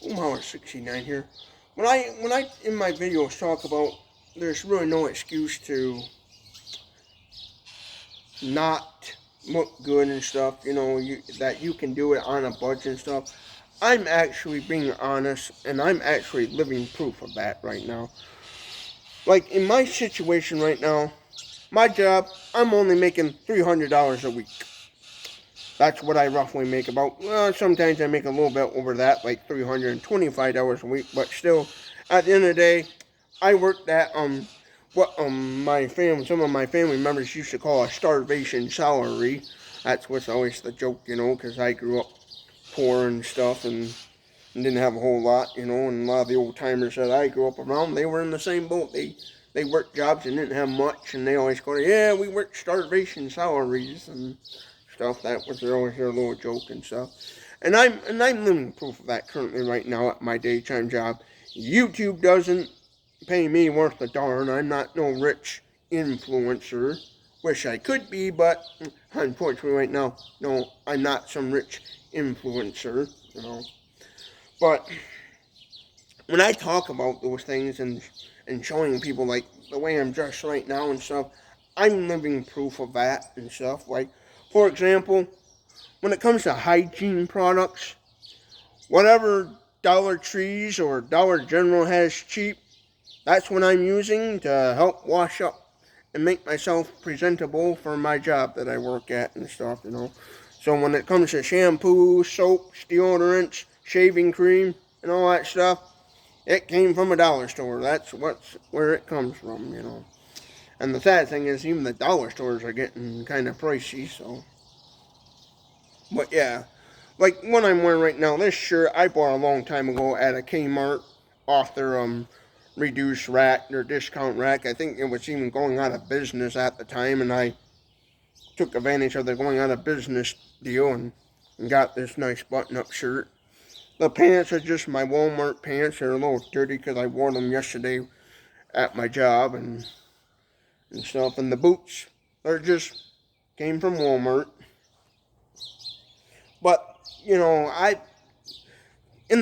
Omaha 69 here. When I in my videos talk about there's really no excuse to not look good and stuff, that you can do it on a budget and stuff. I'm actually being honest and I'm actually living proof of that right now. Like in my situation right now, my job, I'm only making $300 a week. That's what I roughly make about. Well, sometimes I make a little bit over that, like $325 a week, but still, at the end of the day, I worked at what my family, some of my family members used to call a starvation salary. That's what's always the joke, because I grew up poor and stuff and didn't have a whole lot, and a lot of the old timers that I grew up around, they were in the same boat. They worked jobs and didn't have much, and they always go, yeah, we worked starvation salaries and stuff. That was always their little joke and stuff. And I'm living proof of that currently right now at my daytime job. YouTube doesn't pay me worth a darn. I'm not no rich influencer. Wish I could be, but unfortunately right now, no, I'm not some rich influencer. But when I talk about those things and showing people like the way I'm dressed right now and stuff, I'm living proof of that and stuff. Like, for example, when it comes to hygiene products, whatever Dollar Trees or Dollar General has cheap, that's what I'm using to help wash up and make myself presentable for my job that I work at and stuff. So when it comes to shampoo, soaps, deodorants, shaving cream, and all that stuff, it came from a dollar store. That's where it comes from. And the sad thing is, even the dollar stores are getting kind of pricey. So, but yeah, like what I'm wearing right now, this shirt I bought a long time ago at a Kmart off their reduced rack, their discount rack. I think it was even going out of business at the time, and I took advantage of the going out of business deal and got this nice button-up shirt. The pants are just my Walmart pants. They're a little dirty because I wore them yesterday at my job and stuff. And the boots, they're just came from Walmart. But, in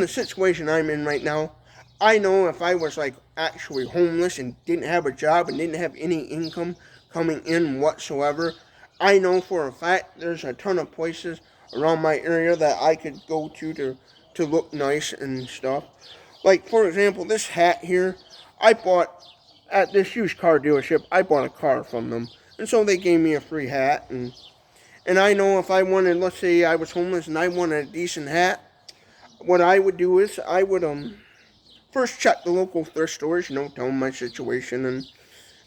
the situation I'm in right now, I know if I was like actually homeless and didn't have a job and didn't have any income coming in whatsoever, I know for a fact there's a ton of places around my area that I could go to look nice and stuff. Like, for example, this hat here, I bought at this used car dealership. I bought a car from them. And so they gave me a free hat. And I know if I wanted, let's say I was homeless and I wanted a decent hat, what I would do is I would first check the local thrift stores, tell them my situation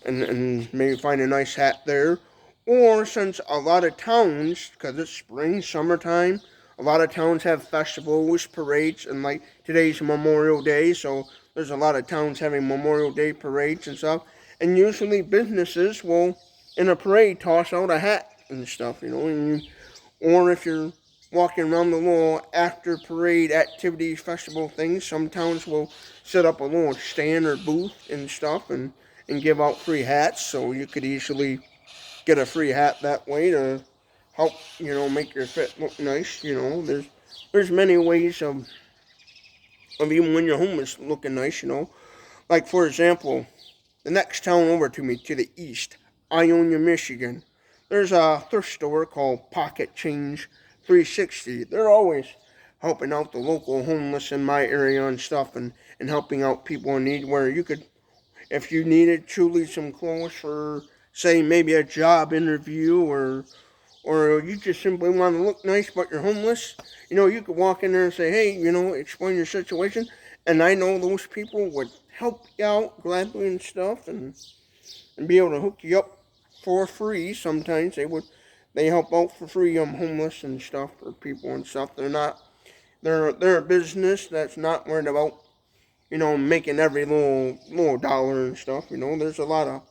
and maybe find a nice hat there. Or since a lot of towns, because it's spring, summertime, a lot of towns have festivals, parades, and like today's Memorial Day, so there's a lot of towns having Memorial Day parades and stuff. And usually businesses will, in a parade, toss out a hat and stuff. Or if you're walking around the little after parade activities, festival things, some towns will set up a little stand or booth and stuff and give out free hats, so you could easily get a free hat that way to help, make your fit look nice. There's many ways of even when you're homeless looking nice. Like, for example, the next town over to me to the east, Ionia, Michigan, there's a thrift store called Pocket Change 360. They're always helping out the local homeless in my area and stuff and helping out people in need where you could, if you needed truly some clothes for, say, maybe a job interview or you just simply want to look nice but you're homeless, you could walk in there and say, hey, explain your situation. And I know those people would help you out gladly and stuff and be able to hook you up for free. Sometimes they help out for free homeless and stuff for people and stuff. They're a business that's not worried about making every little dollar and stuff. There's a lot of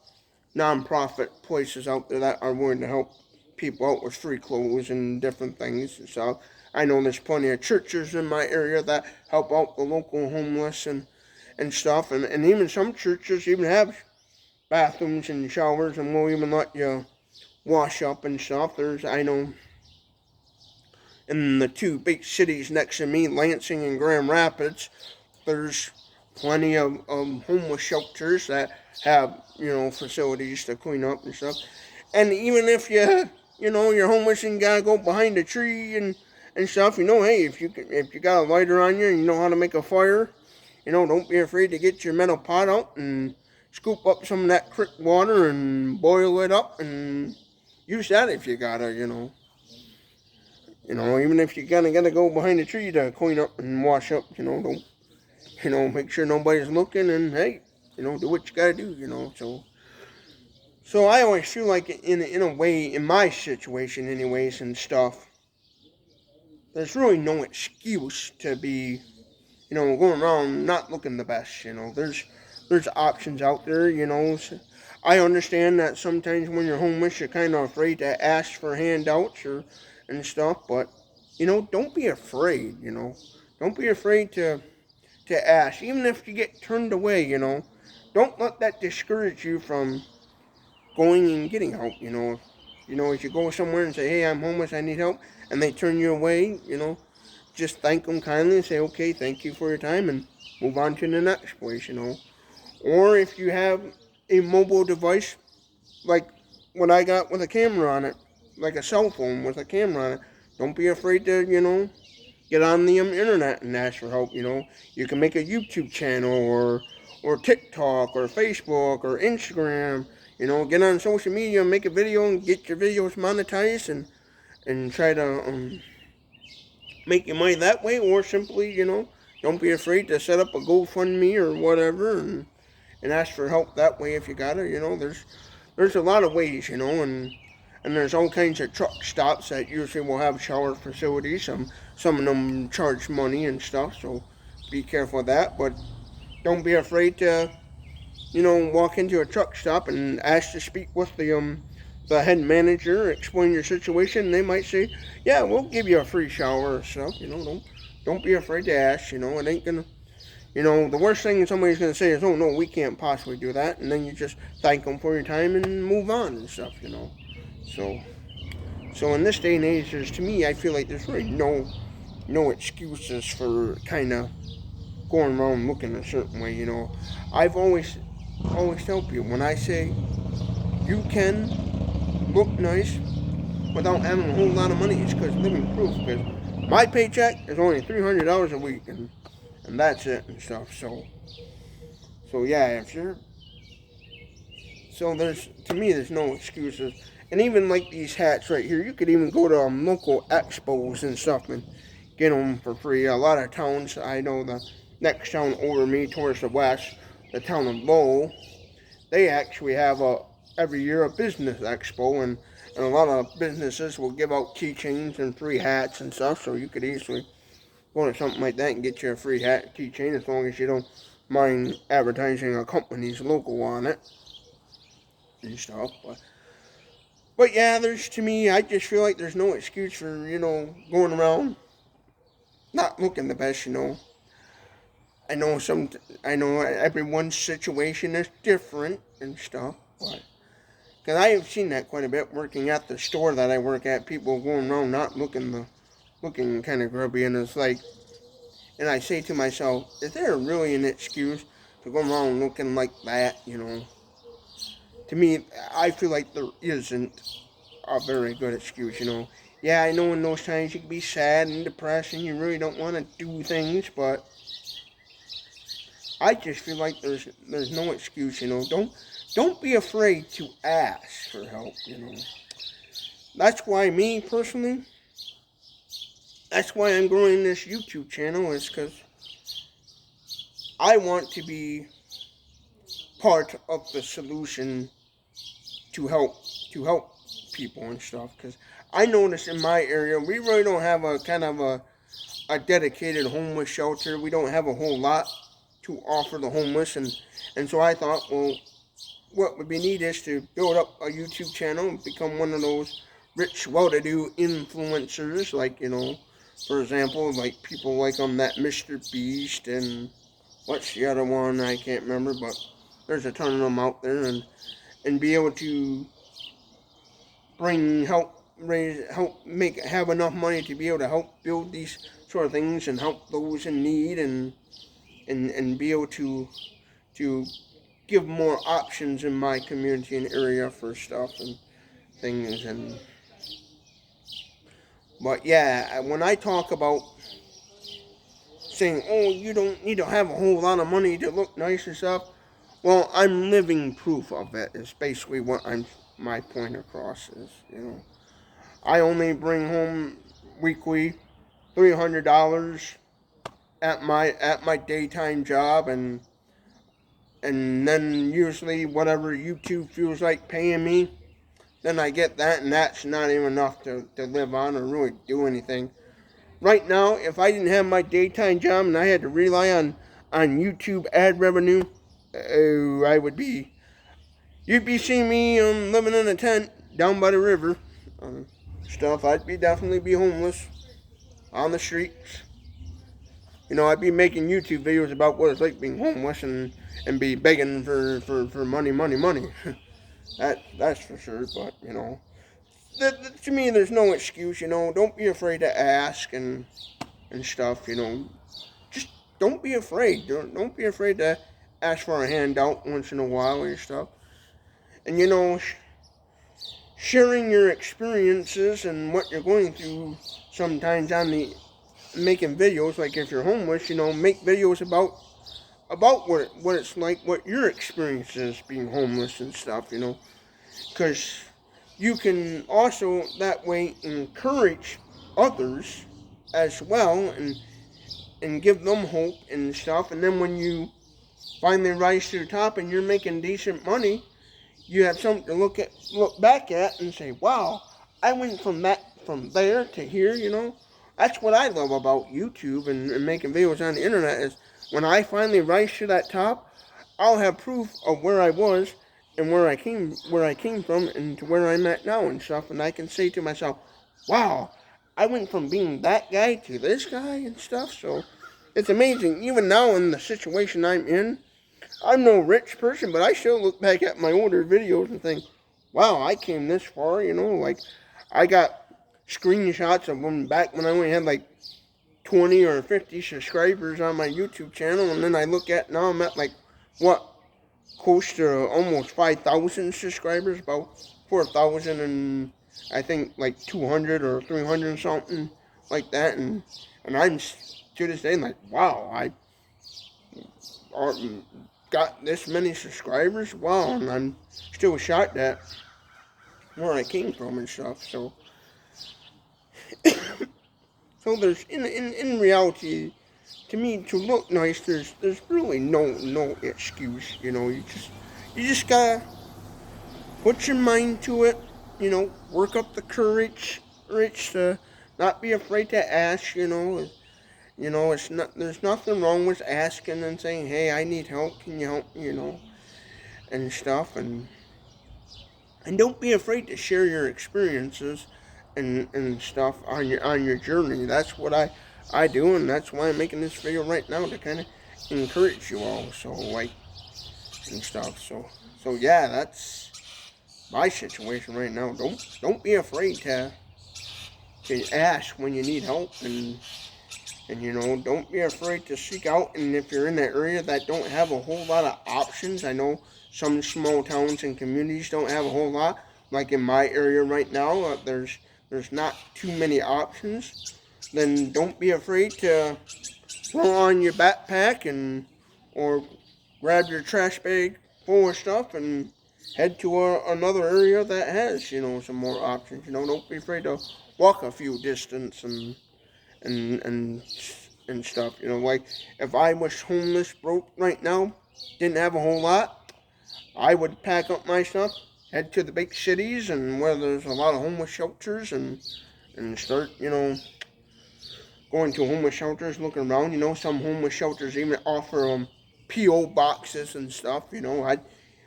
non-profit places out there that are willing to help people out with free clothes and different things. So I know there's plenty of churches in my area that help out the local homeless and stuff. And even some churches even have bathrooms and showers and will even let you wash up and stuff. I know in the two big cities next to me, Lansing and Grand Rapids, there's plenty of homeless shelters that have, facilities to clean up and stuff. And even if you're homeless and gotta go behind a tree and stuff, hey, if you got a lighter on you and you know how to make a fire, don't be afraid to get your metal pot out and scoop up some of that creek water and boil it up and use that if you gotta. Even if you gotta go behind a tree to clean up and wash up, don't, make sure nobody's looking and hey, do what you gotta do, So I always feel like in a way, in my situation anyways and stuff, there's really no excuse to be, going around not looking the best, There's options out there. I understand that sometimes when you're homeless, you're kind of afraid to ask for handouts and stuff, but, don't be afraid, Don't be afraid to ask, even if you get turned away, Don't let that discourage you from going and getting help, If you go somewhere and say, hey, I'm homeless, I need help, and they turn you away, just thank them kindly and say, okay, thank you for your time, and move on to the next place, Or if you have a mobile device, like what I got with a camera on it, like a cell phone with a camera on it, don't be afraid to, get on the internet and ask for help, You can make a YouTube channel or TikTok or Facebook or Instagram, get on social media, make a video and get your videos monetized and try to make your money that way, or simply, don't be afraid to set up a GoFundMe or whatever and ask for help that way if you got it. There's a lot of ways, and there's all kinds of truck stops that usually will have shower facilities. Some of them charge money and stuff, so be careful of that. But don't be afraid to, walk into a truck stop and ask to speak with the head manager, explain your situation. And they might say, yeah, we'll give you a free shower or stuff. Don't be afraid to ask. It ain't gonna. The worst thing somebody's going to say is, oh, no, we can't possibly do that. And then you just thank them for your time and move on and stuff, So in this day and age, to me, I feel like there's really no excuses for kind of going around looking a certain way, I've always tell people, when I say you can look nice without having a whole lot of money, it's because living proof, because my paycheck is only $300 a week, and that's it and stuff. So yeah, if you're, so to me, there's no excuses. And even like these hats right here, you could even go to local expos and stuff and get them for free. A lot of towns, I know the next town over me towards the west, the town of Lowell, they actually have every year a business expo, and a lot of businesses will give out keychains and free hats and stuff, so you could easily go to something like that and get you a free hat keychain as long as you don't mind advertising a company's logo on it and stuff. But yeah, to me, I just feel like there's no excuse for, going around not looking the best, I know everyone's situation is different and stuff, but because I have seen that quite a bit working at the store that I work at, people going around not looking kind of grubby, and it's like, and I say to myself, is there really an excuse to go around looking like that, To me, I feel like there isn't a very good excuse, Yeah, I know in those times you can be sad and depressed and you really don't want to do things, but I just feel like there's no excuse, Don't be afraid to ask for help, That's why me personally, that's why I'm growing this YouTube channel, is because I want to be part of the solution to help people and stuff. Because I notice in my area, we really don't have a kind of a dedicated homeless shelter. We don't have a whole lot to offer the homeless, and so I thought, well, what would be neat is to build up a YouTube channel and become one of those rich, well-to-do influencers, like, for example, like people like that Mr. Beast, and what's the other one, I can't remember, but there's a ton of them out there, and be able to have enough money to be able to help build these sort of things and help those in need, and be able to give more options in my community and area for stuff and things. And but yeah, when I talk about saying, oh, you don't need to have a whole lot of money to look nice and stuff, well, I'm living proof of it. Is basically what my point across is. I only bring home weekly $300 at my daytime job, and then usually whatever YouTube feels like paying me, then I get that, and that's not even enough to live on or really do anything. Right now, if I didn't have my daytime job and I had to rely on YouTube ad revenue, I would be, you'd be seeing me living in a tent down by the river, stuff. I'd definitely be homeless on the streets. I'd be making YouTube videos about what it's like being homeless, and be begging for money. That's for sure. But to me, there's no excuse. Don't be afraid to ask and stuff. Just don't be afraid. Don't be afraid to ask for a handout once in a while and stuff. And sharing your experiences and what you're going through sometimes making videos, like if you're homeless, make videos about what it's like, what your experience is being homeless and stuff, because you can also that way encourage others as well, and give them hope and stuff. And then when you finally rise to the top and you're making decent money, you have something to look back at and say, wow, I went from there to here. That's what I love about YouTube and making videos on the internet, is when I finally rise to that top, I'll have proof of where I was and where I came from and to where I'm at now and stuff. And I can say to myself, wow, I went from being that guy to this guy and stuff. So it's amazing. Even now in the situation I'm in, I'm no rich person, but I still look back at my older videos and think, wow, I came this far. Like I got screenshots of them back when I only had like 20 or 50 subscribers on my YouTube channel, and then I look at now I'm at like close to almost 5,000 subscribers, about 4,000 and I think like 200 or 300 something like that, and I'm to this day like, wow, I got this many subscribers, wow, and I'm still shocked at where I came from and stuff. So there's in reality, to me, to look nice, there's really no excuse. You just gotta put your mind to it. Work up the courage to not be afraid to ask. It's not, there's nothing wrong with asking and saying, hey, I need help, can you help me, and stuff. And don't be afraid to share your experiences and stuff on your journey. That's what I do, and that's why I'm making this video right now, to kind of encourage you all, and stuff. So yeah, that's my situation right now. Don't be afraid to ask when you need help, and don't be afraid to seek out. And if you're in that area that don't have a whole lot of options, I know some small towns and communities don't have a whole lot. Like in my area right now, there's not too many options. Then don't be afraid to throw on your backpack or grab your trash bag full of stuff and head to another area that has some more options. Don't be afraid to walk a few distance and stuff. Like if I was homeless, broke right now, didn't have a whole lot, I would pack up my stuff, head to the big cities and where there's a lot of homeless shelters, and start going to homeless shelters, looking around. Some homeless shelters even offer P.O. boxes and stuff.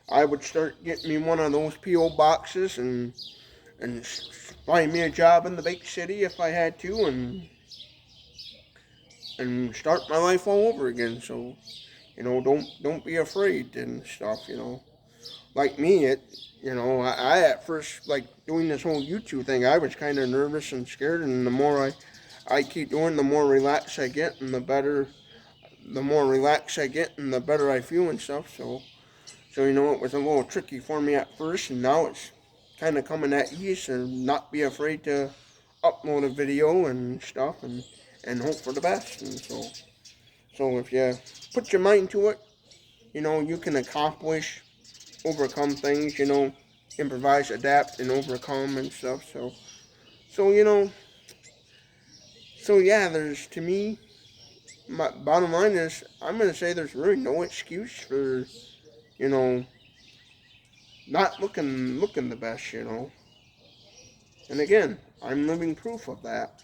I would start getting me one of those P.O. boxes and find me a job in the big city if I had to, and start my life all over again. So, don't be afraid and stuff. like me, I at first, like, doing this whole YouTube thing, I was kind of nervous and scared, and the more I keep doing, the more relaxed I get, and the more relaxed I get, and the better I feel and stuff. So it was a little tricky for me at first, and now it's kind of coming at ease, and not be afraid to upload a video and stuff, and hope for the best. And so if you put your mind to it, you can accomplish, overcome things, improvise, adapt, and overcome and stuff. So you know, so yeah, there's, to me, my bottom line is, I'm gonna say there's really no excuse for, you know, not looking the best. And again, I'm living proof of that.